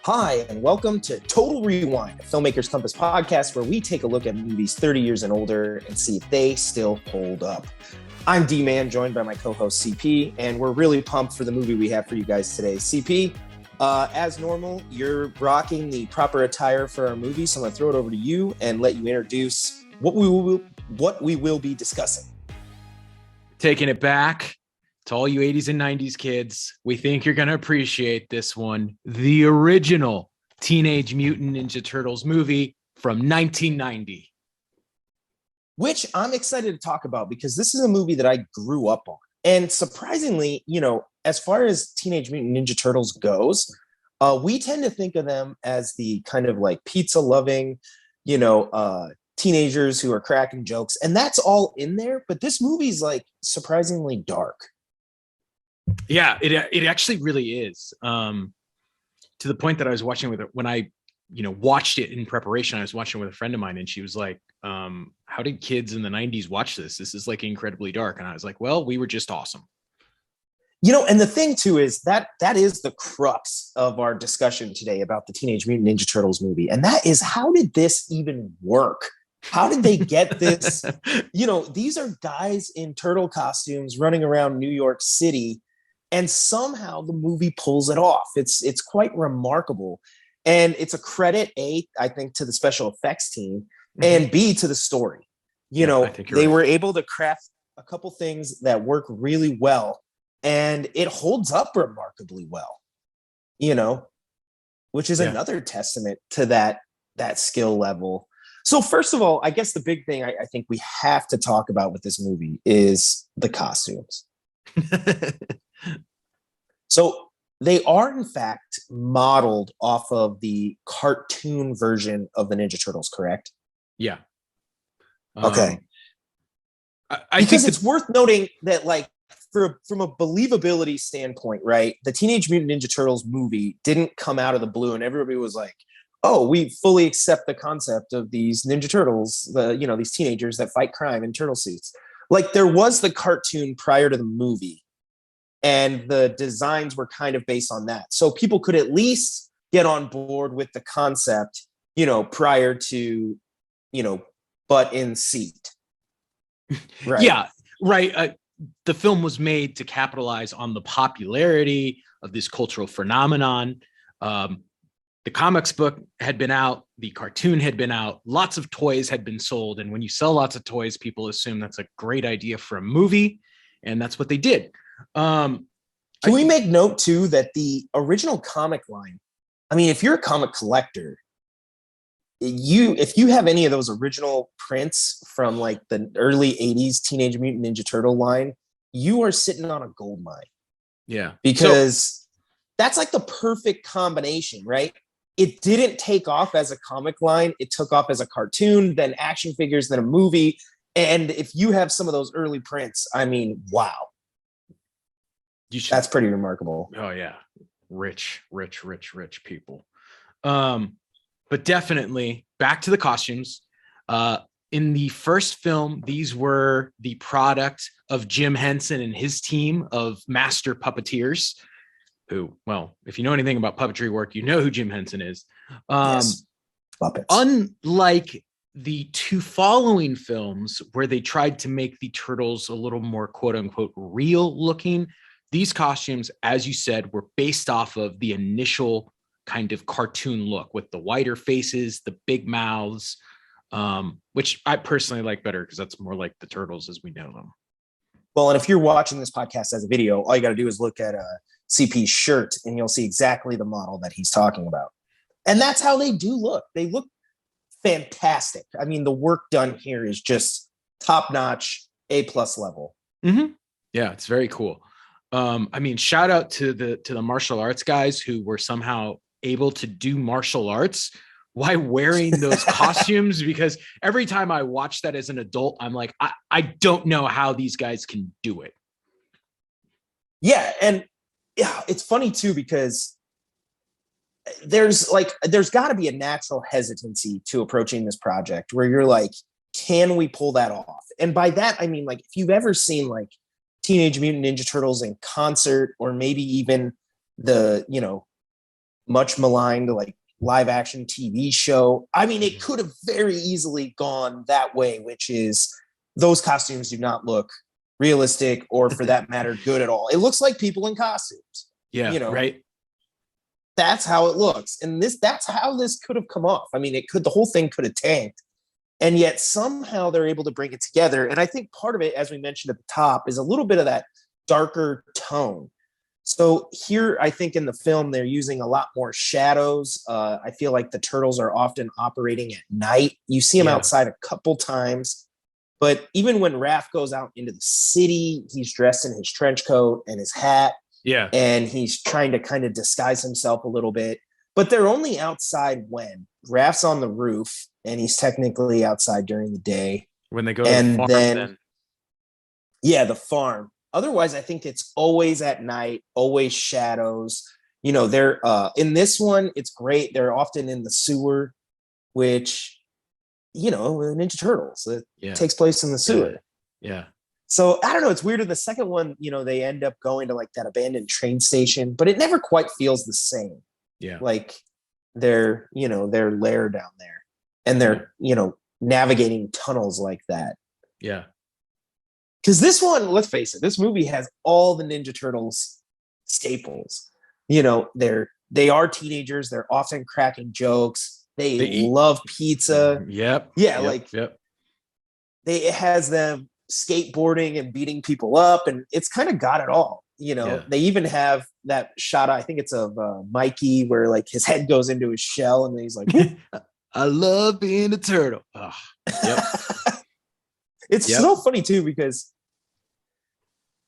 Hi, and welcome to Total Rewind, a Filmmakers Compass podcast where we take a look at movies 30 years and older and see if they still hold up. I'm D-Man, joined by my co-host CP, and we're really pumped for the movie we have for you guys today. CP, as normal, you're rocking the proper attire for our movie, so I'm going to throw it over to you and let you introduce what we will be discussing. Taking it back to all you 80s and 90s kids, we think you're going to appreciate this one. The original Teenage Mutant Ninja Turtles movie from 1990. Which I'm excited to talk about because this is a movie that I grew up on. And surprisingly, as far as Teenage Mutant Ninja Turtles goes, we tend to think of them as the kind of like pizza-loving, teenagers who are cracking jokes. And that's all in there. But this movie's like surprisingly dark. Yeah, it actually really is. To the point that I was watching with it when I, watched it in preparation. I was watching with a friend of mine, and she was like, "How did kids in the '90s watch this? This is like incredibly dark." And I was like, "Well, we were just awesome." And the thing too is that is the crux of our discussion today about the Teenage Mutant Ninja Turtles movie, and that is how did this even work? How did they get this? These are guys in turtle costumes running around New York City. And somehow the movie pulls it off. It's quite remarkable. And it's a credit, A, I think, to the special effects team, and B, to the story. They were able to craft a couple things that work really well, and it holds up remarkably well, which is another testament to that skill level. So first of all, I guess the big thing I think we have to talk about with this movie is the costumes. So they are, in fact, modeled off of the cartoon version of the Ninja Turtles, correct? Yeah. Okay. I think it's worth noting that, like, from a believability standpoint, right, the Teenage Mutant Ninja Turtles movie didn't come out of the blue, and everybody was like, "Oh, we fully accept the concept of these Ninja Turtles, these teenagers that fight crime in turtle suits." Like, there was the cartoon prior to the movie. And the designs were kind of based on that. So people could at least get on board with the concept, prior to, butt in seat. Right. Yeah, right. The film was made to capitalize on the popularity of this cultural phenomenon. The comics book had been out. The cartoon had been out. Lots of toys had been sold. And when you sell lots of toys, people assume that's a great idea for a movie. And that's what they did. Can we make note too that the original comic line, I mean, if you're a comic collector, if you have any of those original prints from like the early 80s Teenage Mutant Ninja Turtle line, you are sitting on a gold mine. Yeah. Because that's like the perfect combination, right? It didn't take off as a comic line. It took off as a cartoon, then action figures, then a movie. And if you have some of those early prints, I mean, wow. That's pretty remarkable. Oh yeah. Rich people. But definitely back to the costumes. In the first film, these were the product of Jim Henson and his team of master puppeteers who, well, if you know anything about puppetry work, you know who Jim Henson is. Yes. Puppets. Unlike the two following films where they tried to make the turtles a little more quote unquote real looking, these costumes, as you said, were based off of the initial kind of cartoon look with the wider faces, the big mouths, which I personally like better because that's more like the turtles as we know them. Well, and if you're watching this podcast as a video, all you got to do is look at CP's shirt and you'll see exactly the model that he's talking about. And that's how they do look. They look fantastic. I mean, the work done here is just top-notch, A+ level. Mm-hmm. Yeah, it's very cool. I mean, shout out to the martial arts guys who were somehow able to do martial arts while wearing those costumes, because every time I watch that as an adult, I'm like, I don't know how these guys can do it. Yeah. And yeah, it's funny too, because there's got to be a natural hesitancy to approaching this project where you're like, can we pull that off? And by that, I mean, like, if you've ever seen like Teenage Mutant Ninja Turtles in concert, or maybe even the, much maligned like live action TV show. I mean, it could have very easily gone that way, which is those costumes do not look realistic or for that matter good at all. It looks like people in costumes. Yeah, right. That's how it looks. And that's how this could have come off. I mean, the whole thing could have tanked. And yet somehow they're able to bring it together. And I think part of it, as we mentioned at the top, is a little bit of that darker tone. So here, I think in the film, they're using a lot more shadows. I feel like the turtles are often operating at night. You see them outside a couple times. But even when Raph goes out into the city, he's dressed in his trench coat and his hat. Yeah. And he's trying to kind of disguise himself a little bit. But they're only outside when Raph's on the roof, and he's technically outside during the day. When they go to the farm, then. Yeah, the farm. Otherwise, I think it's always at night, always shadows. They're in this one, it's great. They're often in the sewer, which, Ninja Turtles. It takes place in the sewer. Yeah. So I don't know. It's weird. In the second one, they end up going to like that abandoned train station, but it never quite feels the same. Yeah. Like their lair down there, and they're, navigating tunnels like that. Yeah. Because this one, let's face it, this movie has all the Ninja Turtles staples. They are teenagers. They're often cracking jokes. They love pizza. Yep. Yeah. It has them skateboarding and beating people up, and it's kind of got it all. They even have that shot, I think it's of Mikey, where like his head goes into his shell and he's like, I love being a turtle. Oh, yep. It's so funny too, because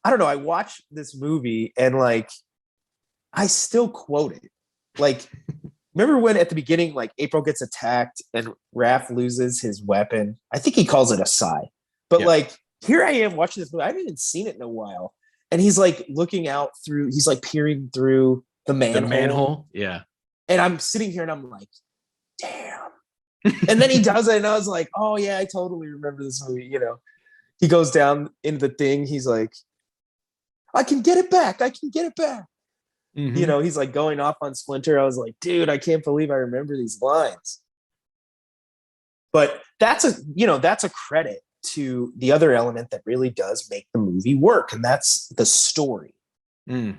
I don't know, I watched this movie and like I still quote it. Like, remember when at the beginning, like April gets attacked and Raph loses his weapon? I think he calls it a sigh. But like, here I am watching this movie. I haven't even seen it in a while. And he's like looking out through, he's like peering through the manhole. Yeah. And I'm sitting here and I'm like, damn. And then he does it. And I was like, oh yeah, I totally remember this movie. He goes down into the thing. He's like, I can get it back. I can get it back. Mm-hmm. He's like going off on Splinter. I was like, dude, I can't believe I remember these lines. But that's a credit to the other element that really does make the movie work, and that's the story. It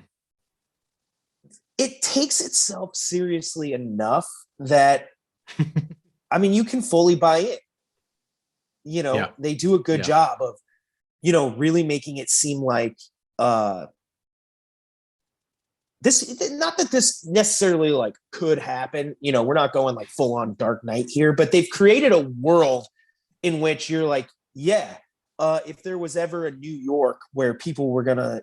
takes itself seriously enough that I mean, you can fully buy it. They do a good job of really making it seem like this, not that this necessarily like could happen. We're not going like full on Dark Knight here, but they've created a world in which you're like, if there was ever a New York where people were gonna,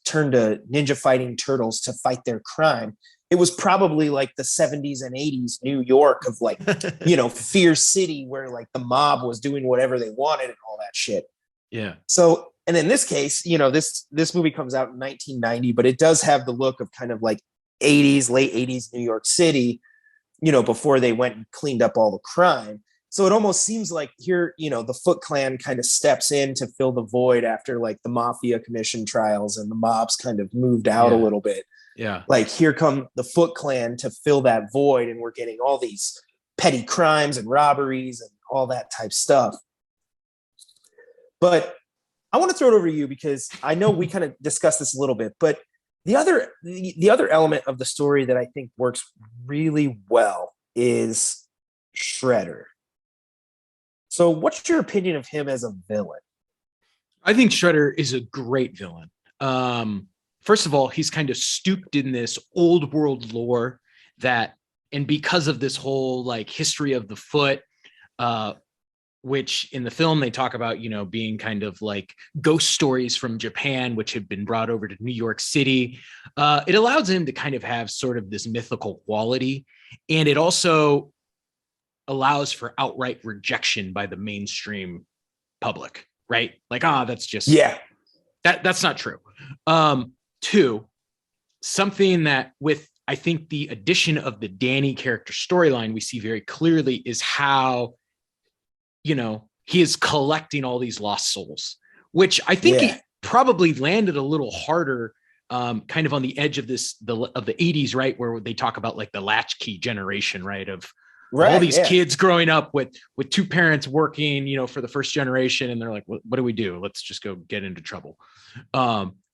turn to ninja fighting turtles to fight their crime, it was probably like the 70s and 80s New York of like, Fear City, where like the mob was doing whatever they wanted and all that shit. Yeah. So, and in this case, this movie comes out in 1990, but it does have the look of kind of like late 80s New York City, before they went and cleaned up all the crime. So it almost seems like here, the Foot Clan kind of steps in to fill the void after like the Mafia Commission trials and the mobs kind of moved out a little bit. Yeah. Like here come the Foot Clan to fill that void, and we're getting all these petty crimes and robberies and all that type stuff. But I want to throw it over to you, because I know we kind of discussed this a little bit, but the other element of the story that I think works really well is Shredder. So what's your opinion of him as a villain? I think Shredder is a great villain. First of all, he's kind of stooped in this old world lore and because of this whole like history of the foot, which in the film they talk about, being kind of like ghost stories from Japan, which have been brought over to New York City. It allows him to kind of have sort of this mythical quality. And it also allows for outright rejection by the mainstream public, right? Like, that's just, that's not true. Two, something that with, I think the addition of the Danny character storyline, we see very clearly is how, he is collecting all these lost souls, which I think he probably landed a little harder kind of on the edge of the 80s, right, where they talk about like the latchkey generation, right, of all these kids growing up with two parents working, you know, for the first generation, and they're like, what do we do? Let's just go get into trouble.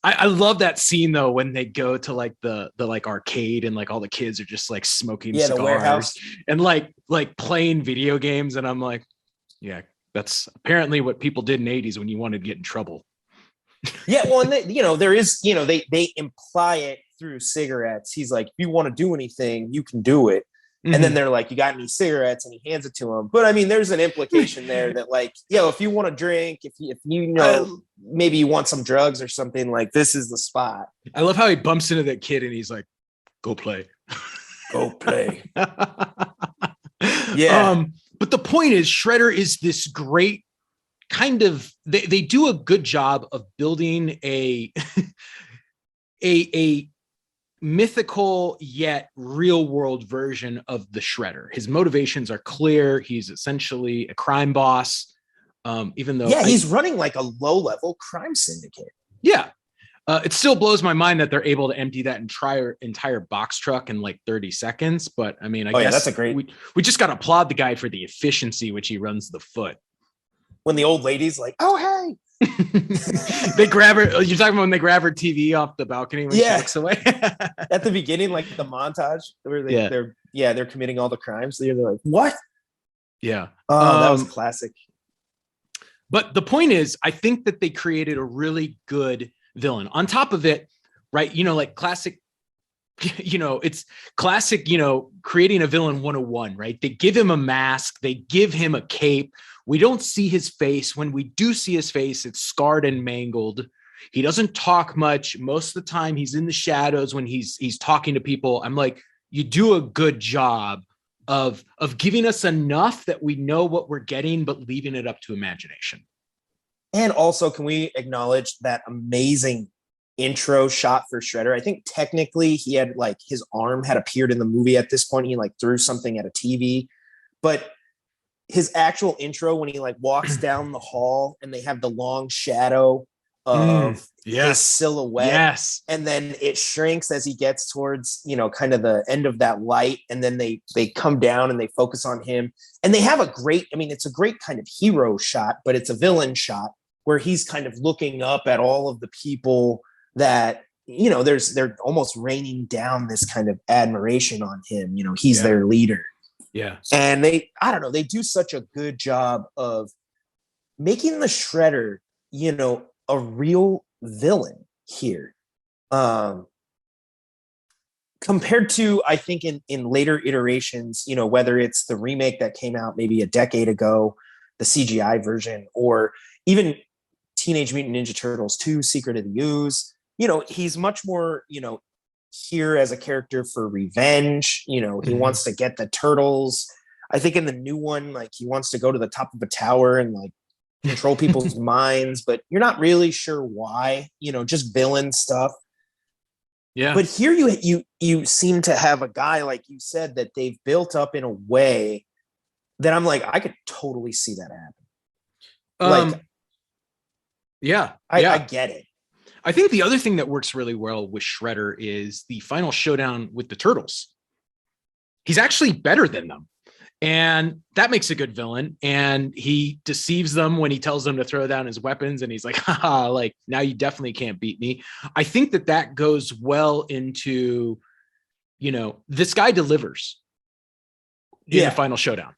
I love that scene though, when they go to like the like arcade, and like all the kids are just like smoking cigars, the warehouse, and like playing video games. And I'm like, yeah, that's apparently what people did in the 80s when you wanted to get in trouble. Yeah, well, and they, you know, there is, you know, they imply it through cigarettes. He's like, if you want to do anything, you can do it. And then they're like, you got any cigarettes? And he hands it to him. But I mean, there's an implication there that like, yo, if you want to drink, if you know, maybe you want some drugs or something, like this is the spot. I love how he bumps into that kid and he's like, go play. Go play. Yeah. But the point is, Shredder is this great kind of, they do a good job of building a mythical yet real world version of the Shredder. His motivations are clear. He's essentially a crime boss, even though he's running like a low level crime syndicate. Yeah. It still blows my mind that they're able to empty that entire box truck in like 30 seconds. But I mean, I guess that's a great. We just got to applaud the guy for the efficiency which he runs the foot. When the old lady's like, "Oh hey," they grab her. You're talking about when they grab her TV off the balcony when she looks away. At the beginning, like the montage where they're committing all the crimes. They're like, "What?" Yeah. Oh, that was classic. But the point is, I think that they created a really good villain. On top of it, right? You know, like classic. You know, it's classic. You know, creating a villain 101, right? They give him a mask. They give him a cape. We don't see his face. When we do see his face, it's scarred and mangled. He doesn't talk much. Most of the time, he's in the shadows when he's talking to people. I'm like, you do a good job of giving us enough that we know what we're getting, but leaving it up to imagination. And also, can we acknowledge that amazing intro shot for Shredder? I think technically he had like his arm had appeared in the movie at this point. He like threw something at a TV, but his actual intro when he like walks down the hall and they have the long shadow of his silhouette. Yes. And then it shrinks as he gets towards, you know, kind of the end of that light. And then they come down and they focus on him. And they have it's a great kind of hero shot, but it's a villain shot where he's kind of looking up at all of the people that, you know, they're almost raining down this kind of admiration on him. You know, he's their leader. Yeah. And they do such a good job of making the Shredder, you know, a real villain here. Compared to, I think in later iterations, you know, whether it's the remake that came out maybe a decade ago, the CGI version, or even Teenage Mutant Ninja Turtles 2, Secret of the Ooze, you know, he's much more, you know, here as a character for revenge. You know, he wants to get the turtles. I think in the new one, like he wants to go to the top of a tower and like control people's minds, but you're not really sure why, you know, just villain stuff. Yeah. But here you seem to have a guy, like you said, that they've built up in a way that I'm like, I could totally see that happen. I get it. I think the other thing that works really well with Shredder is the final showdown with the Turtles. He's actually better than them. And that makes a good villain. And he deceives them when he tells them to throw down his weapons. And he's like, haha, like, now you definitely can't beat me. I think that goes well into, you know, this guy delivers in the final showdown.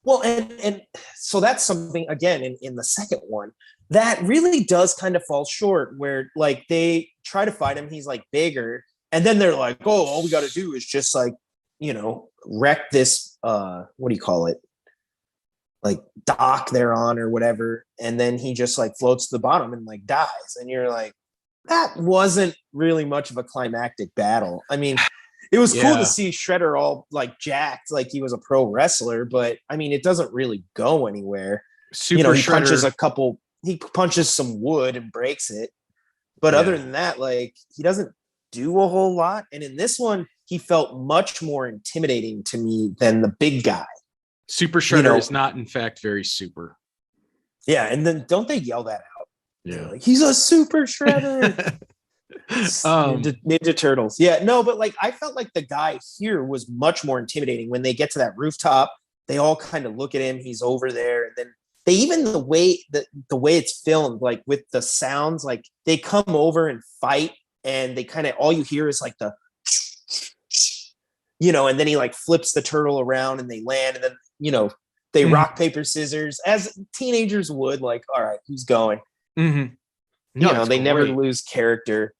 Well, and so that's something, again, in the second one, that really does kind of fall short, where like they try to fight him. He's like bigger. And then they're like, oh, all we got to do is just like, you know, wreck this, what do you call it? Like dock they're on or whatever. And then he just like floats to the bottom and like dies. And you're like, that wasn't really much of a climactic battle. I mean, it was cool to see Shredder all like jacked, like he was a pro wrestler, but I mean, it doesn't really go anywhere. He punches some wood and breaks it. But other than that, like he doesn't do a whole lot. And in this one, he felt much more intimidating to me than the big guy. Super Shredder is not, in fact, very super. Yeah. And then don't they yell that out? Yeah. Like, he's a super Shredder. Ninja Turtles. Yeah, no, but like I felt like the guy here was much more intimidating. When they get to that rooftop, they all kind of look at him. He's over there, and then they even the way it's filmed, like with the sounds, like they come over and fight, and they kind of all you hear is like the, and then he like flips the turtle around, and they land, and then they rock paper scissors as teenagers would. Like, all right, who's going? Mm-hmm. No, they never lose character.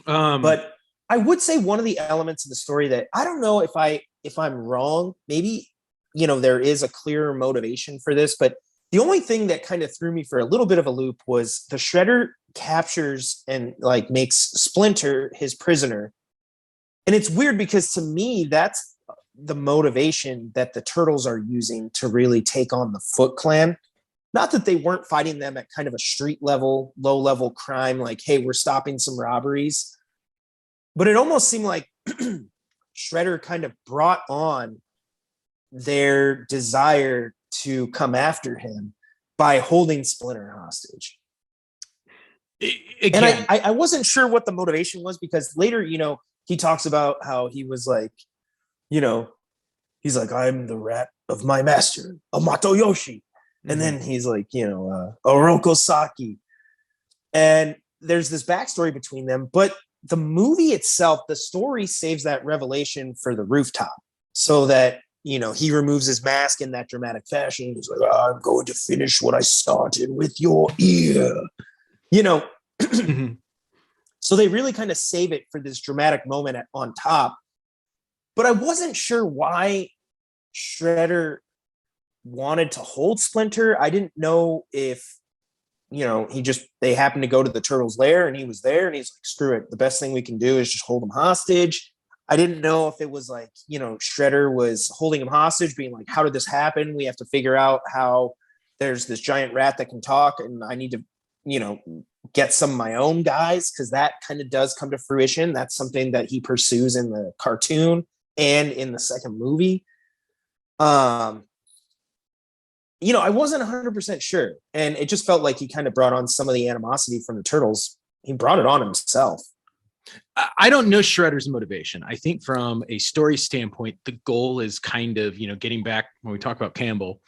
But I would say one of the elements of the story that I don't know if I'm wrong, maybe, there is a clearer motivation for this, but the only thing that kind of threw me for a little bit of a loop was the Shredder captures and like makes Splinter his prisoner. And it's weird because to me, that's the motivation that the Turtles are using to really take on the Foot Clan. Not that they weren't fighting them at kind of a street level, low level crime, like, hey, we're stopping some robberies. But it almost seemed like Shredder kind of brought on their desire to come after him by holding Splinter hostage. Again. And I wasn't sure what the motivation was, because later, he talks about how he was like, he's like, I'm the rat of my master, Amato Yoshi. And then he's like, Oroko Saki. And there's this backstory between them. But the movie itself, the story saves that revelation for the rooftop so that, he removes his mask in that dramatic fashion. He's like, I'm going to finish what I started with your ear. So they really kind of save it for this dramatic moment on top. But I wasn't sure why Shredder wanted to hold Splinter. I didn't know if, they happened to go to the Turtles' lair and he was there and he's like, screw it. The best thing we can do is just hold him hostage. I didn't know if it was like, Shredder was holding him hostage, being like, how did this happen? We have to figure out how there's this giant rat that can talk, and I need to, get some of my own guys, because that kind of does come to fruition. That's something that he pursues in the cartoon and in the second movie. I wasn't 100% sure. And it just felt like he kind of brought on some of the animosity from the Turtles. He brought it on himself. I don't know Shredder's motivation. I think from a story standpoint, the goal is kind of, getting back when we talk about Campbell,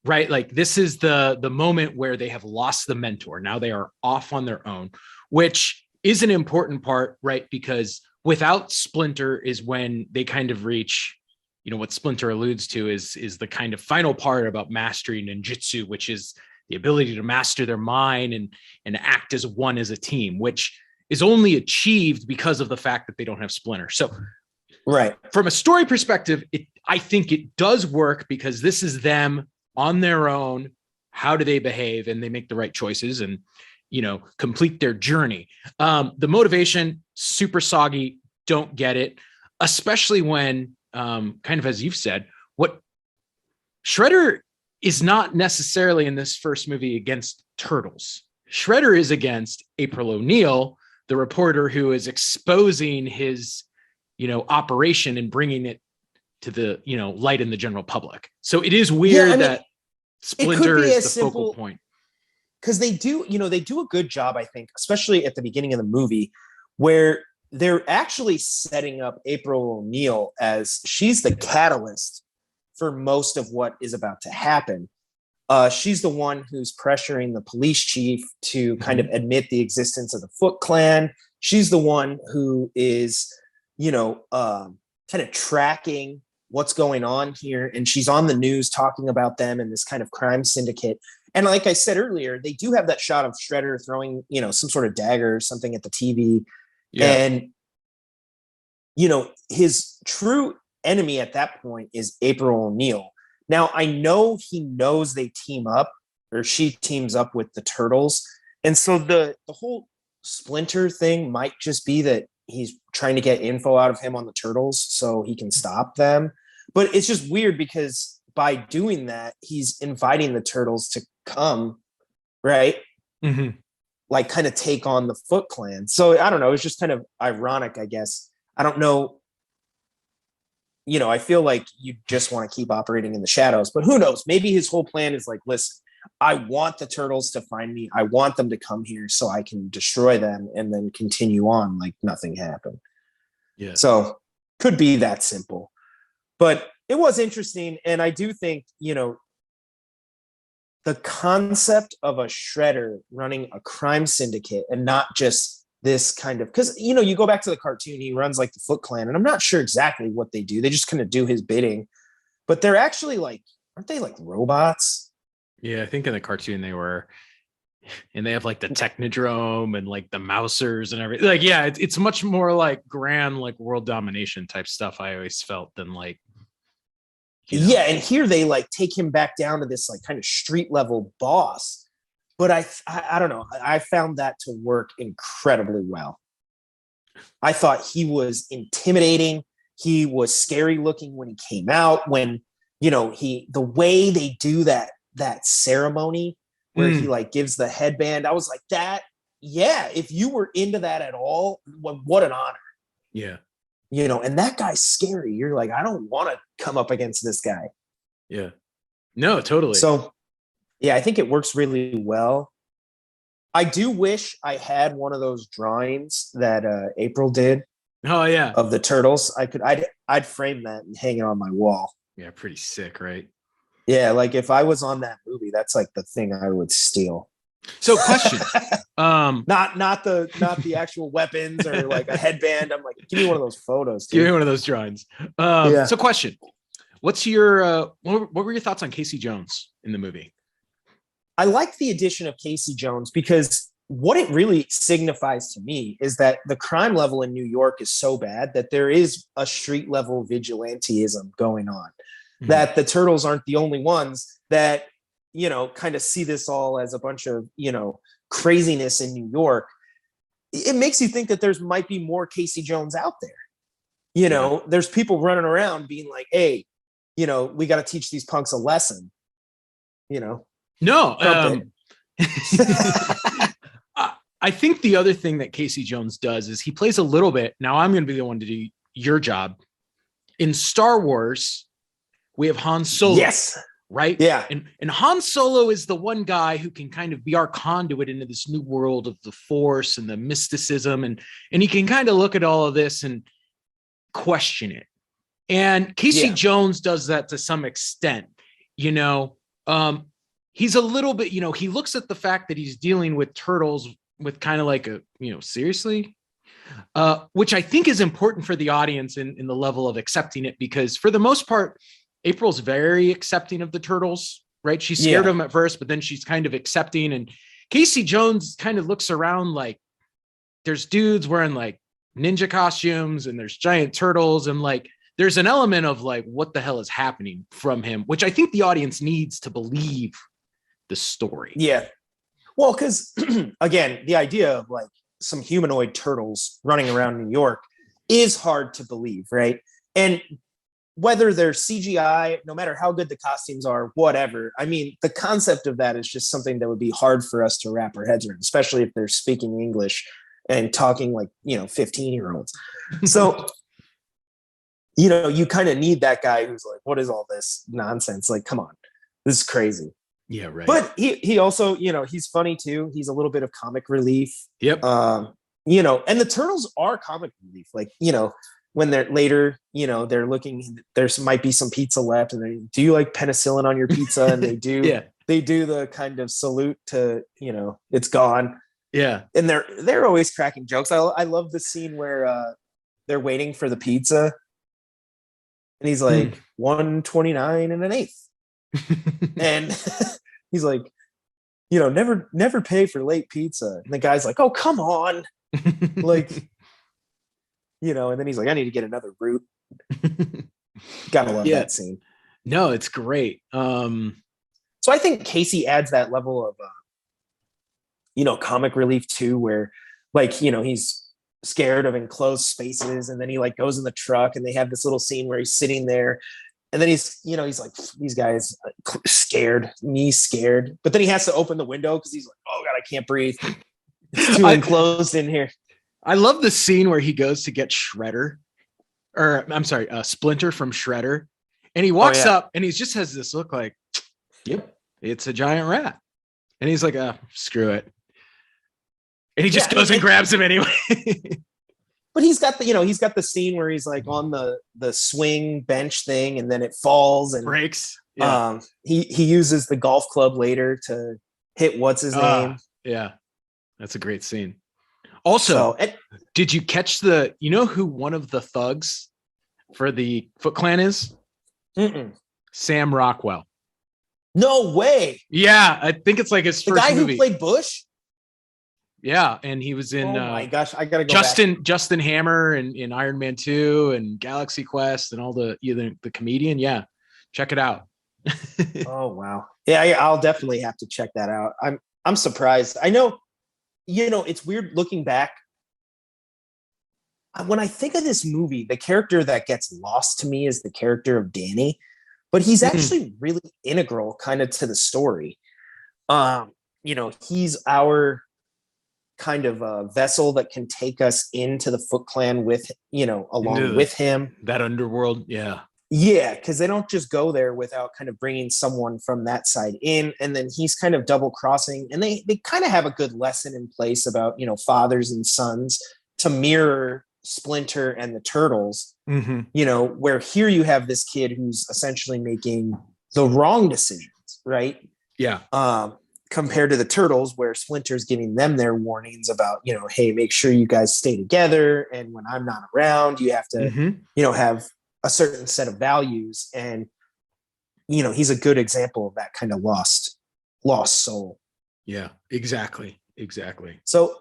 right? Like this is the moment where they have lost the mentor. Now they are off on their own, which is an important part, right? Because without Splinter is when they kind of reach, what Splinter alludes to is the kind of final part about mastering ninjutsu, which is the ability to master their mind and act as one as a team, which is only achieved because of the fact that they don't have Splinter. So right. From a story perspective, I think it does work because this is them on their own. How do they behave? And they make the right choices and, complete their journey. The motivation, super soggy, don't get it, especially when, kind of as you've said, what Shredder is not necessarily in this first movie against Turtles. Shredder is against April O'Neil, the reporter who is exposing his, operation and bringing it to the, light in the general public. So it is weird that Splinter is the focal point. Because they do a good job, I think, especially at the beginning of the movie, where they're actually setting up April O'Neil as she's the catalyst for most of what is about to happen. She's the one who's pressuring the police chief to kind of admit the existence of the Foot Clan. She's the one who is, kind of tracking what's going on here. And she's on the news talking about them and this kind of crime syndicate. And like I said earlier, they do have that shot of Shredder throwing, some sort of dagger or something at the TV. Yeah. And, his true enemy at that point is April O'Neil. Now, I know he knows they team up, or she teams up with the Turtles. And so the whole Splinter thing might just be that he's trying to get info out of him on the Turtles so he can stop them. But it's just weird because by doing that, he's inviting the Turtles to come, right? Mm-hmm. Like kind of take on the Foot Clan. So I don't know. It's just kind of ironic, I guess. I don't know. I feel like you just want to keep operating in the shadows, but who knows? Maybe his whole plan is like, listen, I want the turtles to find me. I want them to come here so I can destroy them and then continue on like nothing happened. Yeah. So could be that simple. But it was interesting. And I do think, the concept of a shredder running a crime syndicate and not just this kind of, because, you go back to the cartoon, he runs like the Foot Clan, and I'm not sure exactly what they do. They just kind of do his bidding, but they're actually aren't they like robots? Yeah, I think in the cartoon they were, and they have like the Technodrome and like the Mousers and everything. Like, yeah, it's much more like grand, like world domination type stuff. I always felt than like, Yeah, and here they like take him back down to this like kind of street level boss. But I don't know. I found that to work incredibly well. I thought he was intimidating. He was scary looking when he came out. When the way they do that ceremony where he like gives the headband, I was like, that. Yeah, if you were into that at all, what an honor. Yeah. And that guy's scary. You're like, I don't want to come up against this guy. Yeah. No, totally. So, yeah, I think it works really well. I do wish I had one of those drawings that April did. Oh yeah, of the turtles. I'd frame that and hang it on my wall. Yeah, pretty sick, right? Yeah, like if I was on that movie, that's like the thing I would steal. So, question. Not the actual weapons or like a headband. I'm like, give me one of those photos. Dude. Give me one of those drawings. So, question. What's your what were your thoughts on Casey Jones in the movie? I like the addition of Casey Jones because what it really signifies to me is that the crime level in New York is so bad that there is a street level vigilanteism going on. Mm-hmm. That the turtles aren't the only ones that, kind of see this all as a bunch of, craziness in New York. It makes you think that there's might be more Casey Jones out there. There's people running around being like, hey, we got to teach these punks a lesson. No. I think the other thing that Casey Jones does is he plays a little bit. Now I'm going to be the one to do your job. In Star Wars, we have Han Solo. Yes. Right? Yeah. And Han Solo is the one guy who can kind of be our conduit into this new world of the Force and the mysticism. And he can kind of look at all of this and question it. And Casey Jones does that to some extent. He's a little bit, he looks at the fact that he's dealing with turtles with kind of like a, seriously, which I think is important for the audience in the level of accepting it, because for the most part, April's very accepting of the turtles, right? She's scared of them at first, but then she's kind of accepting. And Casey Jones kind of looks around like there's dudes wearing like ninja costumes and there's giant turtles. And like, there's an element of like, what the hell is happening from him, which I think the audience needs to believe the story. Yeah. Well, because again, the idea of like some humanoid turtles running around New York is hard to believe, right? And whether they're CGI, no matter how good the costumes are, whatever. I mean, the concept of that is just something that would be hard for us to wrap our heads around, especially if they're speaking English and talking like, 15-year-olds. So, you kind of need that guy who's like, what is all this nonsense? Like, come on, this is crazy. Yeah, right. But he also, he's funny too. He's a little bit of comic relief. Yep. And the turtles are comic relief. Like, when they're later, they're looking, might be some pizza left, and they do you like penicillin on your pizza? And they do, they do the kind of salute to, it's gone. Yeah. And they're always cracking jokes. I love the scene where they're waiting for the pizza, and he's like 129 and an eighth, and he's like, never pay for late pizza. And the guy's like, oh, come on, like. And then he's like, I need to get another root. Gotta love that scene. No, it's great. So I think Casey adds that level of, comic relief too, where like, he's scared of enclosed spaces, and then he like goes in the truck, and they have this little scene where he's sitting there, and then he's like, these guys scared, me scared, but then he has to open the window because he's like, oh God, I can't breathe. It's too enclosed in here. I love the scene where he goes to get Splinter from Shredder. And he walks up and he just has this look like, yep. it's a giant rat. And he's like, screw it. And he just Yeah, goes and grabs him anyway. But he's got the scene where he's like on the swing bench thing, and then it falls and breaks. Yeah. He uses the golf club later to hit what's his name. Yeah. That's a great scene. Also, did you catch who one of the thugs for the Foot Clan is? Sam Rockwell. No way. Yeah, I think it's like his first guy movie. Who played Bush. Yeah, and he was in. Oh my gosh, I gotta go. Justin Hammer and in Iron Man 2 and Galaxy Quest and all the comedian. Yeah, check it out. Oh wow, yeah, I'll definitely have to check that out. I'm surprised. I know, it's weird looking back. When I think of this movie, the character that gets lost to me is the character of Danny, but he's actually really integral kind of to the story. He's our kind of a vessel that can take us into the Foot Clan with, along with him. That underworld. Yeah. Yeah. Cause they don't just go there without kind of bringing someone from that side in. And then he's kind of double crossing, and they kind of have a good lesson in place about, fathers and sons to mirror Splinter and the Turtles, where here you have this kid who's essentially making the wrong decisions. Right. Yeah. Compared to the Turtles, where Splinter's giving them their warnings about, hey, make sure you guys stay together. And when I'm not around, you have to, have a certain set of values. And, he's a good example of that kind of lost soul. Yeah, exactly. So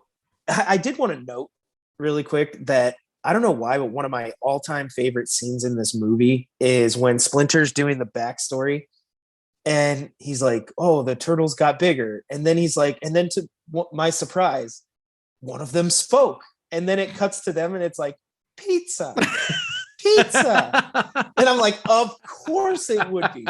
I did want to note really quick that I don't know why, but one of my all-time favorite scenes in this movie is when Splinter's doing the backstory. And he's like, oh, the turtles got bigger. And then he's like, and then to my surprise, one of them spoke. And then it cuts to them and it's like, pizza. And I'm like, of course it would be.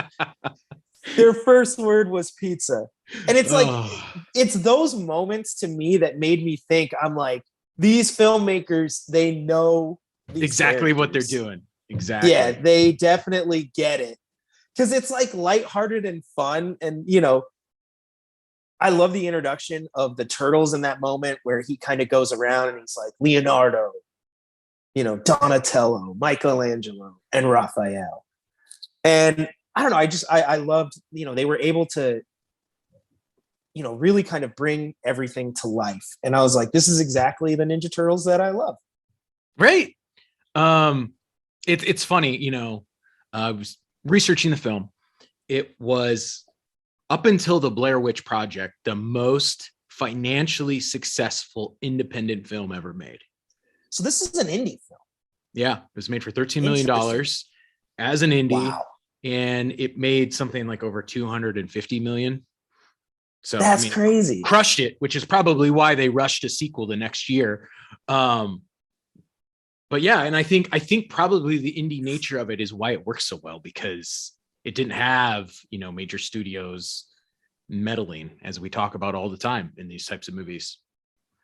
Their first word was pizza. And it's like, it's those moments to me that made me think, I'm like, these filmmakers, they know exactly what they're doing. Exactly. Yeah, they definitely get it. Because it's like lighthearted and fun. And, I love the introduction of the Turtles in that moment where he kind of goes around and he's like, Leonardo, Donatello, Michelangelo, and Raphael. And I don't know, I loved, they were able to, really kind of bring everything to life. And I was like, this is exactly the Ninja Turtles that I love. Right. It's funny, I was researching the film. It was, up until the Blair Witch Project, the most financially successful independent film ever made. So this is an indie film. Yeah, it was made for $13 million as an indie. Wow. And it made something like over 250 million. So that's crazy. Crushed it, which is probably why they rushed a sequel the next year. But yeah, and I think probably the indie nature of it is why it works so well, because it didn't have, major studios meddling, as we talk about all the time in these types of movies.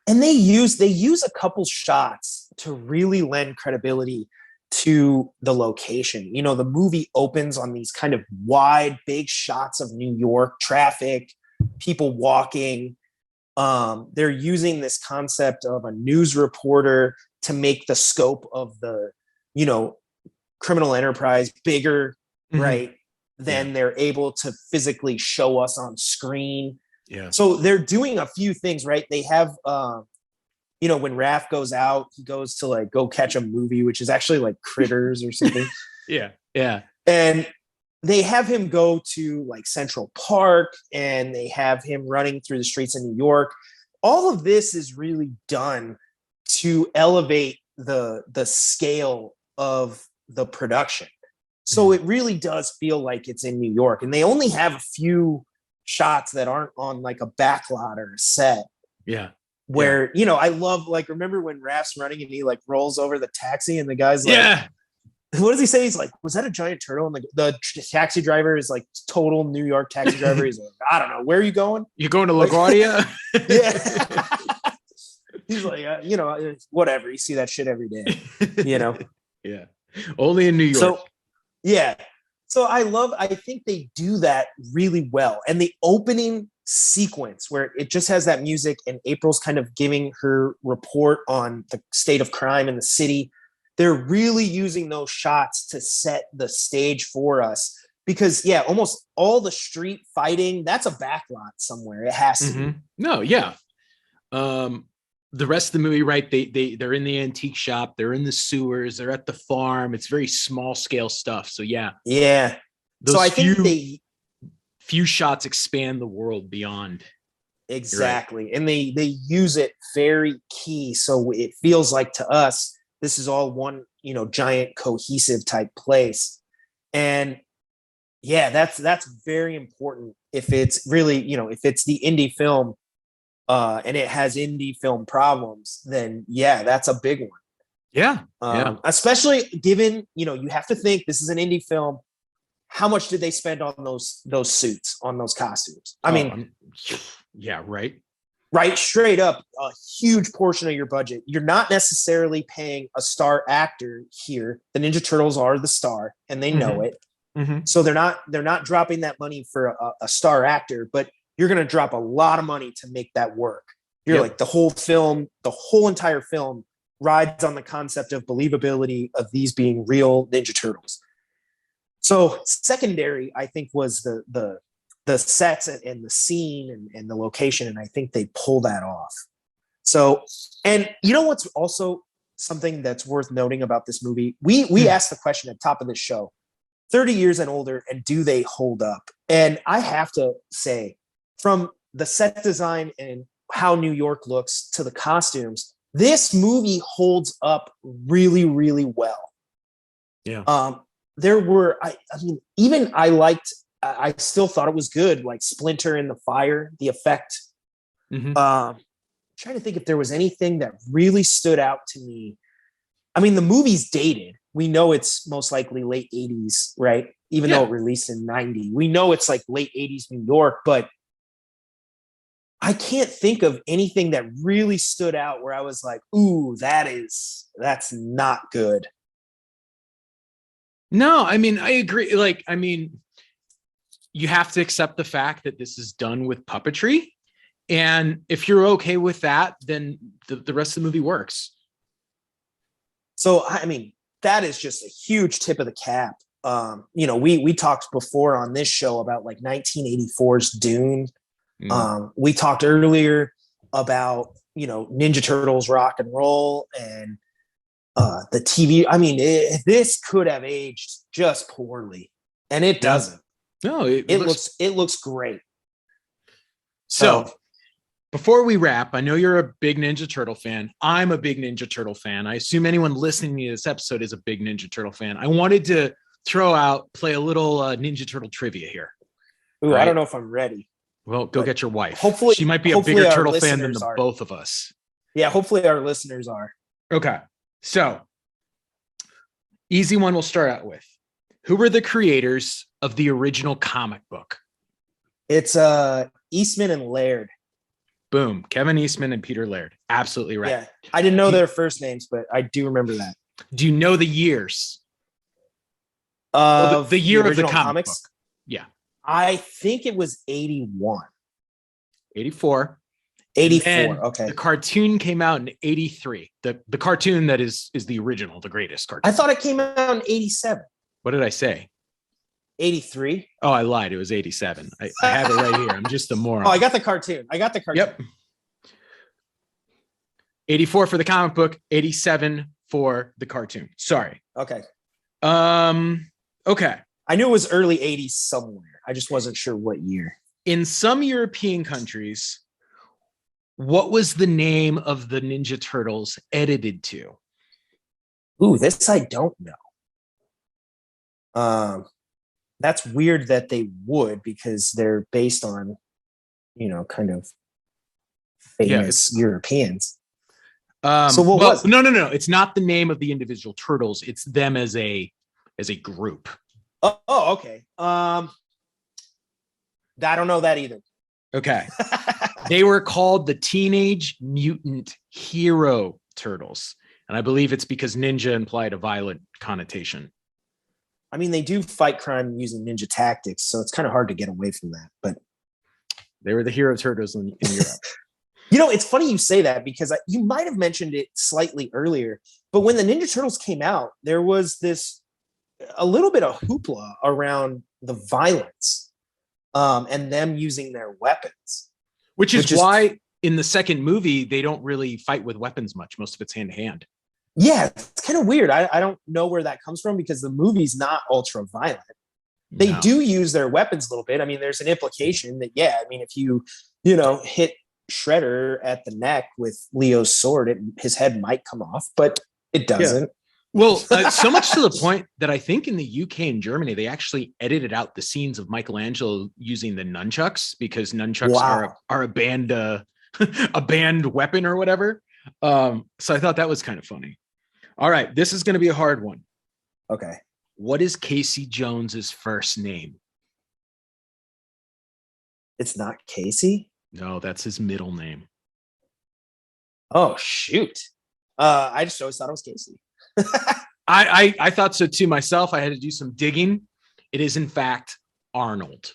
And they use a couple shots to really lend credibility to the location. The movie opens on these kind of wide, big shots of New York, traffic, people walking. They're using this concept of a news reporter to make the scope of the, criminal enterprise bigger, right? Than they're able to physically show us on screen. Yeah. So they're doing a few things, right? They have, when Raph goes out, he goes to like go catch a movie, which is actually like Critters or something. Yeah. Yeah. And they have him go to like Central Park, and they have him running through the streets of New York. All of this is really done to elevate the scale of the production. So it really does feel like it's in New York, and they only have a few shots that aren't on like a backlot or a set. Yeah. Where, I love, like, remember when Raph's running and he like rolls over the taxi and the guy's like, what does he say? He's like, was that a giant turtle? And the taxi driver is like total New York taxi driver. He's like, I don't know. Where are you going? You're going to LaGuardia? Yeah. He's like, whatever. You see that shit every day, Yeah. Only in New York. So, yeah. So I think they do that really well. And the opening sequence where it just has that music and April's kind of giving her report on the state of crime in the city. They're really using those shots to set the stage for us because yeah, almost all the street fighting, that's a backlot somewhere. It has to be. No, yeah. The rest of the movie, right? They're in the antique shop, they're in the sewers, they're at the farm. It's very small scale stuff. So yeah. Yeah. So I think few shots expand the world beyond. Exactly. Right. And they use it very key. So it feels like to us, this is all one, giant cohesive type place. And yeah, that's very important. If it's really, if it's the indie film, and it has indie film problems, then yeah, that's a big one. Yeah. Especially given, you have to think this is an indie film. How much did they spend on those suits, on those costumes? Yeah, right. Right. Straight up, a huge portion of your budget. You're not necessarily paying a star actor here. The Ninja Turtles are the star and they know it. Mm-hmm. So they're not dropping that money for a star actor, but you're going to drop a lot of money to make that work. You're like the whole entire film rides on the concept of believability of these being real Ninja Turtles. So secondary, I think, was the sets and the scene and the location, and I think they pull that off. So, and what's also something that's worth noting about this movie? We asked the question at the top of this show, 30 years and older, and do they hold up? And I have to say, from the set design and how New York looks to the costumes, this movie holds up really, really well. Yeah. There were, I still thought it was good, like Splinter in the fire, the effect. Mm-hmm. Trying to think if there was anything that really stood out to me. I mean, the movie's dated. We know it's most likely late 80s, right? Even though it released in 90. We know it's like late 80s New York, but I can't think of anything that really stood out where I was like, ooh, that's not good. No, I mean, I agree. You have to accept the fact that this is done with puppetry. And if you're okay with that, then the rest of the movie works. So, I mean, that is just a huge tip of the cap. We talked before on this show about like 1984's Dune. We talked earlier about, Ninja Turtles Rock and Roll and the TV. I mean, this could have aged just poorly, and it doesn't. No, it looks great. So before we wrap, I know you're a big Ninja Turtle fan. I'm a big Ninja Turtle fan. I assume anyone listening to this episode is a big Ninja Turtle fan. I wanted to play a little Ninja Turtle trivia here. Ooh, right? I don't know if I'm ready. Well, go get your wife. Hopefully, she might be a bigger Turtle fan than both of us. Yeah, hopefully our listeners are. Okay. So, easy one we'll start out with. Who were the creators of the original comic book? It's Eastman and Laird. Boom. Kevin Eastman and Peter Laird. Absolutely right. Yeah. I didn't know their first names, but I do remember that. Do you know the years? Of the year of the comic book? Yeah. I think it was 81. 84. 84. Okay. The cartoon came out in 83. The cartoon that is the original, the greatest cartoon. I thought it came out in 87. What did I say? 83. Oh, I lied. It was 87. I have it right here. I'm just a moron. Oh, I got the cartoon. Yep. 84 for the comic book, 87 for the cartoon. Sorry. Okay. Okay. I knew it was early 80s somewhere. I just wasn't sure what year. In some European countries, what was the name of the Ninja Turtles edited to? Ooh, this I don't know. That's weird that they would, because they're based on, kind of famous Europeans. So what was it? No. It's not the name of the individual turtles. It's them as a group. Oh, okay. I don't know that either. Okay. They were called the Teenage Mutant Hero Turtles. And I believe it's because ninja implied a violent connotation. I mean, they do fight crime using ninja tactics, so it's kind of hard to get away from that. But they were the hero turtles in Europe. It's funny you say that because you might have mentioned it slightly earlier, but when the Ninja Turtles came out, there was a little bit of hoopla around the violence and them using their weapons. Which is why in the second movie, they don't really fight with weapons much. Most of it's hand to hand. Yeah, it's kind of weird. I don't know where that comes from because the movie's not ultra violent. They do use their weapons a little bit. I mean, there's an implication that, if you hit Shredder at the neck with Leo's sword, his head might come off, but it doesn't. Yeah. Well, so much to the point that I think in the UK and Germany, they actually edited out the scenes of Michelangelo using the nunchucks because nunchucks are a banned a banned weapon or whatever. So I thought that was kind of funny. All right, this is going to be a hard one. Okay. What is Casey Jones's first name? It's not Casey? No, that's his middle name. Oh, shoot. I just always thought it was Casey. I thought so too myself. I had to do some digging. It is, in fact, Arnold.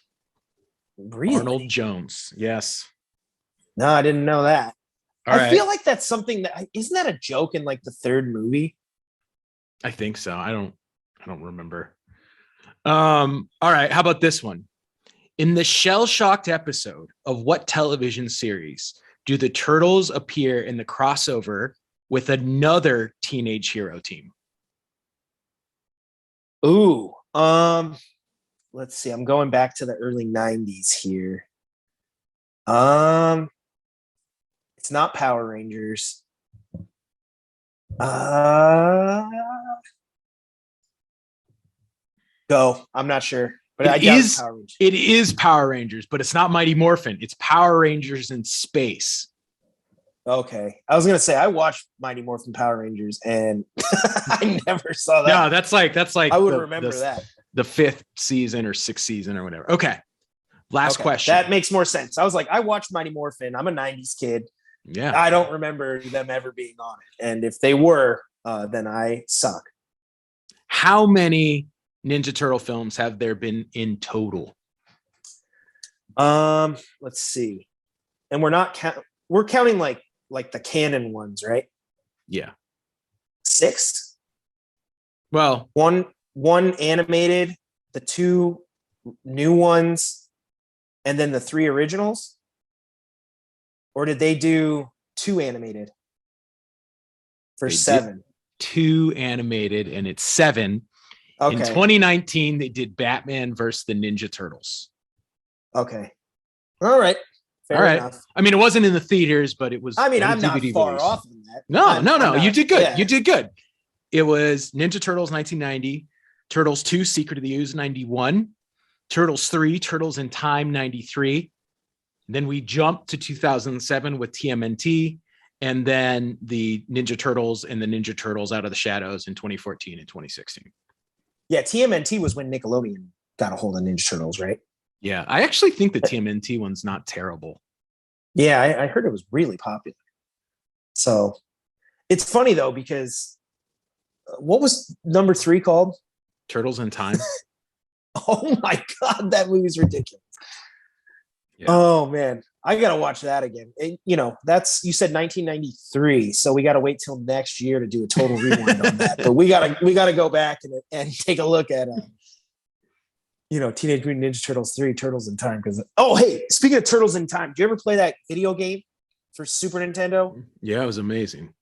Really? Arnold Jones. Yes. No, I didn't know that. I feel like that's something that isn't that a joke in like the third movie? I think so. I don't remember. All right. How about this one? In the shell-shocked episode of what television series do the Turtles appear in the crossover with another teenage hero team? Ooh. Let's see. I'm going back to the early 90s here. It's not Power Rangers. Go. I'm not sure. But it is Power Rangers, but it's not Mighty Morphin. It's Power Rangers in space. Okay. I was gonna say I watched Mighty Morphin Power Rangers and I never saw that. No, that's like I would remember that. The 5th season or 6th season or whatever. Okay. Last question. That makes more sense. I was like, I watched Mighty Morphin. I'm a 90s kid. Yeah. I don't remember them ever being on it. And if they were, then I suck. How many Ninja Turtle films have there been in total? Let's see. And we're counting like the canon ones, right? Yeah. 6. Well, one animated, the 2 new ones, and then the 3 originals. Or did they do 2 animated for 7? 2 animated, and it's 7. Okay. In 2019, they did Batman versus the Ninja Turtles. Okay. All right. Fair enough. I mean, it wasn't in the theaters, but it was. I mean, I'm not far off on that. No. You did good. Yeah. You did good. It was Ninja Turtles 1990, Turtles 2, Secret of the Ooze 91, Turtles 3, Turtles in Time 93. Then we jumped to 2007 with TMNT, and then the Ninja Turtles and the Ninja Turtles Out of the Shadows in 2014 and 2016. Yeah, TMNT was when Nickelodeon got a hold of Ninja Turtles, right? Yeah, I actually think the TMNT one's not terrible. Yeah, I heard it was really popular. So it's funny, though, because what was number 3 called? Turtles in Time. Oh, my God, that movie's ridiculous. Yeah. Oh, man. I got to watch that again. And, you said 1993, so we got to wait till next year to do a total rewind on that. But we got to go back and take a look at Teenage Mutant Ninja Turtles 3, Turtles in Time. Because hey, speaking of Turtles in Time, did you ever play that video game for Super Nintendo? Yeah, it was amazing.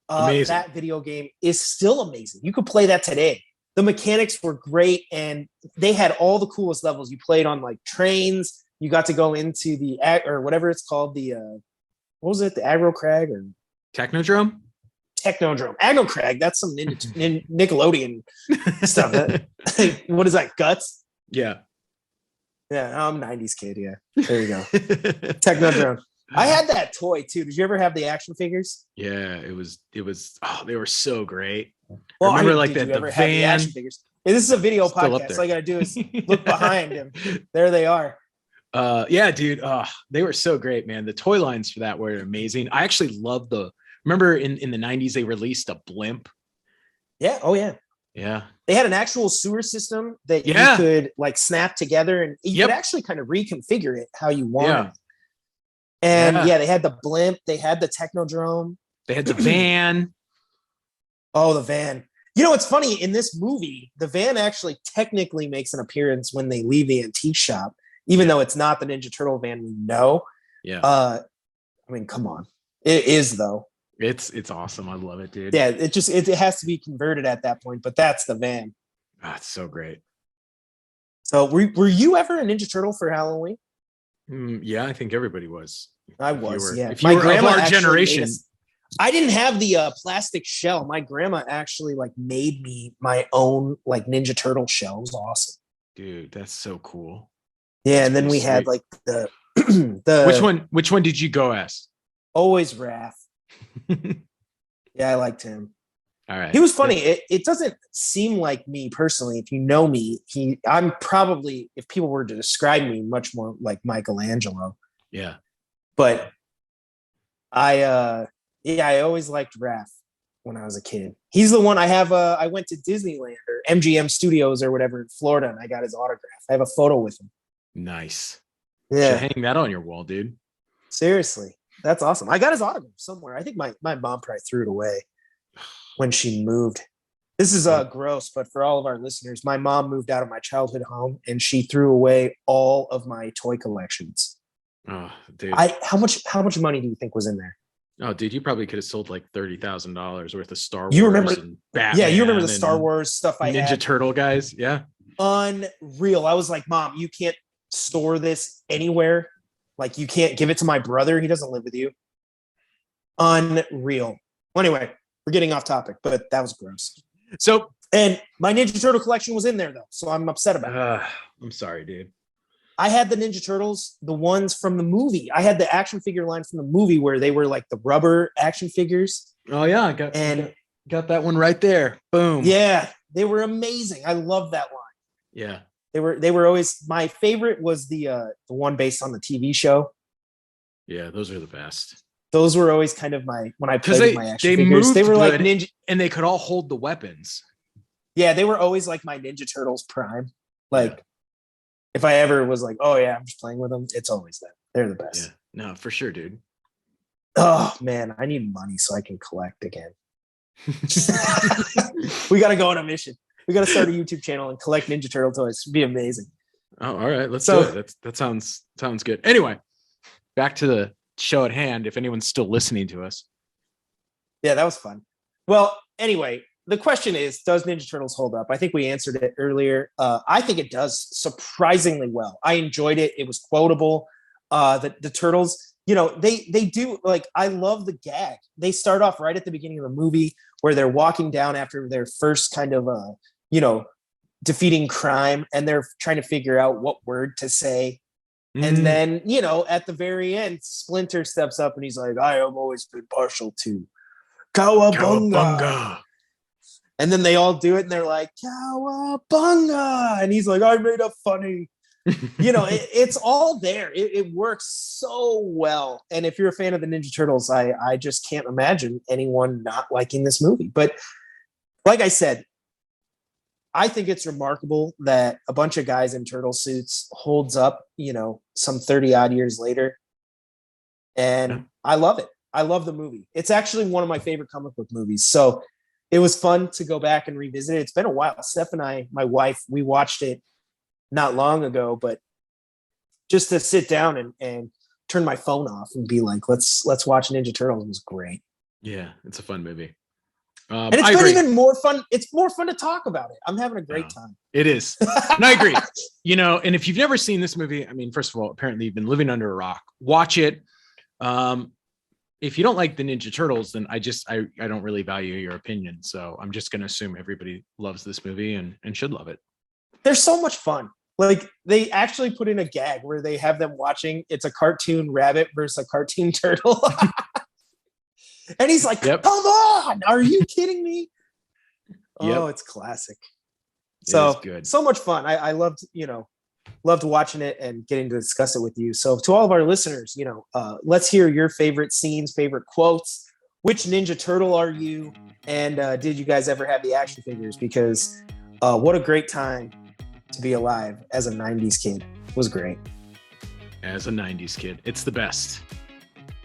That video game is still amazing. You could play that today. The mechanics were great, and they had all the coolest levels. You played on like trains. You got to go into the or whatever it's called, the what was it, the Aggro Crag or Technodrome? Technodrome. Aggro Crag, that's some Nickelodeon stuff. What is that, Guts? Yeah. Yeah, I'm 90s kid, yeah. There you go. Technodrome. I had that toy too. Did you ever have the action figures? Yeah, it was they were so great. Well, I remember like the van. Yeah, this is a video podcast. All I gotta do is look behind him. There they are. Yeah, dude. They were so great, man. The toy lines for that were amazing. I actually love remember in the 90s they released a blimp. Yeah. Oh yeah. Yeah. They had an actual sewer system that you Yeah. could like snap together, and you Yep. could actually kind of reconfigure it how you wanted. Yeah. It. And Yeah. yeah, they had the blimp, they had the technodrome. They had the van. Oh, the van. You know, it's funny in this movie, the van actually technically makes an appearance when they leave the antique shop, even though it's not the Ninja Turtle van we know. Yeah. I mean, come on. It is though. It's awesome. I love it, dude. Yeah, it has to be converted at that point, but that's the van. It's so great. So were you ever a Ninja Turtle for Halloween? Yeah, I think everybody was. I was, yeah. If you were of our generation. I didn't have the plastic shell. My grandma actually like made me my own like Ninja Turtle shell. It was awesome. Dude, that's so cool. Yeah, that's and then we sweet. had like the Which one did you go as? Always Raph. Yeah, I liked him. All right. He was funny. It doesn't seem like me personally. If you know me, I'm probably, if people were to describe me, much more like Michelangelo. Yeah. But I always liked Raph when I was a kid. He's the one I have. I went to Disneyland or MGM Studios or whatever in Florida, and I got his autograph. I have a photo with him. Nice. Yeah. Should hang that on your wall, dude. Seriously. That's awesome. I got his autograph somewhere. I think my mom probably threw it away when she moved. This is gross, but for all of our listeners, my mom moved out of my childhood home and she threw away all of my toy collections. Oh, dude. How much money do you think was in there? Oh, dude, you probably could have sold like $30,000 worth of Star Wars. You remember? And Batman. Yeah, you remember the Star Wars stuff I Ninja had? Turtle guys. Yeah. Unreal. I was like, Mom, you can't store this anywhere. Like, you can't give it to my brother. He doesn't live with you. Unreal. Well, anyway, we're getting off topic, but that was gross. So, and my Ninja Turtle collection was in there though, so I'm upset about it. I'm sorry, dude. I had the Ninja Turtles, the ones from the movie. I had the action figure line from the movie where they were like the rubber action figures. Oh yeah, I got that one right there. Boom. Yeah, they were amazing. I love that line. Yeah. They were always, my favorite was the one based on the TV show. Yeah, those are the best. Those were always kind of when I played with my action figures. They were like ninja, and they could all hold the weapons. Yeah, they were always like my Ninja Turtles prime. Like, if I ever was like, oh yeah, I'm just playing with them, it's always them. They're the best. Yeah, no, for sure, dude. Oh man, I need money so I can collect again. We got to go on a mission. We got to start a YouTube channel and collect Ninja Turtle toys. It'd be amazing. Oh, all right, let's do it. That sounds good. Anyway, back to the show at hand. If anyone's still listening to us, yeah, that was fun. Well, anyway, the question is, does Ninja Turtles hold up? I think we answered it earlier. I think it does surprisingly well. I enjoyed it. It was quotable. The Turtles, you know, they do, like, I love the gag. They start off right at the beginning of the movie where they're walking down after their first kind of, defeating crime, and they're trying to figure out what word to say. And then, at the very end, Splinter steps up and he's like, I have always been partial to Cowabunga. And then they all do it and they're like, Cowabunga. And he's like, I made a funny. It's all there. It works so well. And if you're a fan of the Ninja Turtles, I just can't imagine anyone not liking this movie. But like I said, I think it's remarkable that a bunch of guys in turtle suits holds up, some 30 odd years later. And I love it. I love the movie. It's actually one of my favorite comic book movies. So it was fun to go back and revisit it. It's been a while. Steph and I, my wife, we watched it not long ago, but just to sit down and turn my phone off and be like, let's watch Ninja Turtles was great. Yeah, it's a fun movie. And it's been even more fun. It's more fun to talk about it. I'm having a great time. It is. And I agree. And if you've never seen this movie, I mean, first of all, apparently you've been living under a rock. Watch it. If you don't like the Ninja Turtles, then I don't really value your opinion. So I'm just going to assume everybody loves this movie and should love it. They're so much fun. Like, they actually put in a gag where they have them watching. It's a cartoon rabbit versus a cartoon turtle. And he's like, Come on, are you kidding me? Oh, it's classic. So good. So much fun. I loved watching it and getting to discuss it with you. So to all of our listeners, let's hear your favorite scenes, favorite quotes. Which Ninja Turtle are you? And did you guys ever have the action figures? Because what a great time to be alive as a 90s kid. It was great. As a 90s kid, it's the best.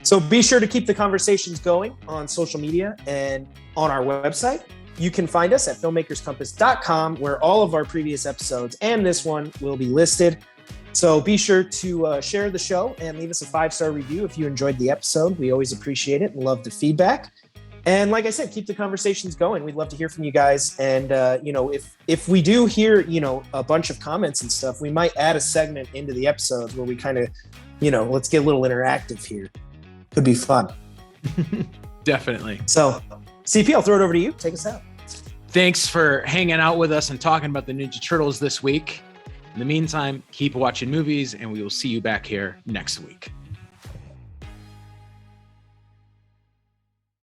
So be sure to keep the conversations going on social media and on our website. You can find us at filmmakerscompass.com, where all of our previous episodes and this one will be listed. So be sure to share the show and leave us a 5-star review if you enjoyed the episode. We always appreciate it and love the feedback. And like I said, keep the conversations going. We'd love to hear from you guys. And, if we do hear, a bunch of comments and stuff, we might add a segment into the episodes where we kind of, let's get a little interactive here. Could be fun. Definitely. So CP, I'll throw it over to you. Take us out. Thanks for hanging out with us and talking about the Ninja Turtles this week. In the meantime, keep watching movies, and we will see you back here next week.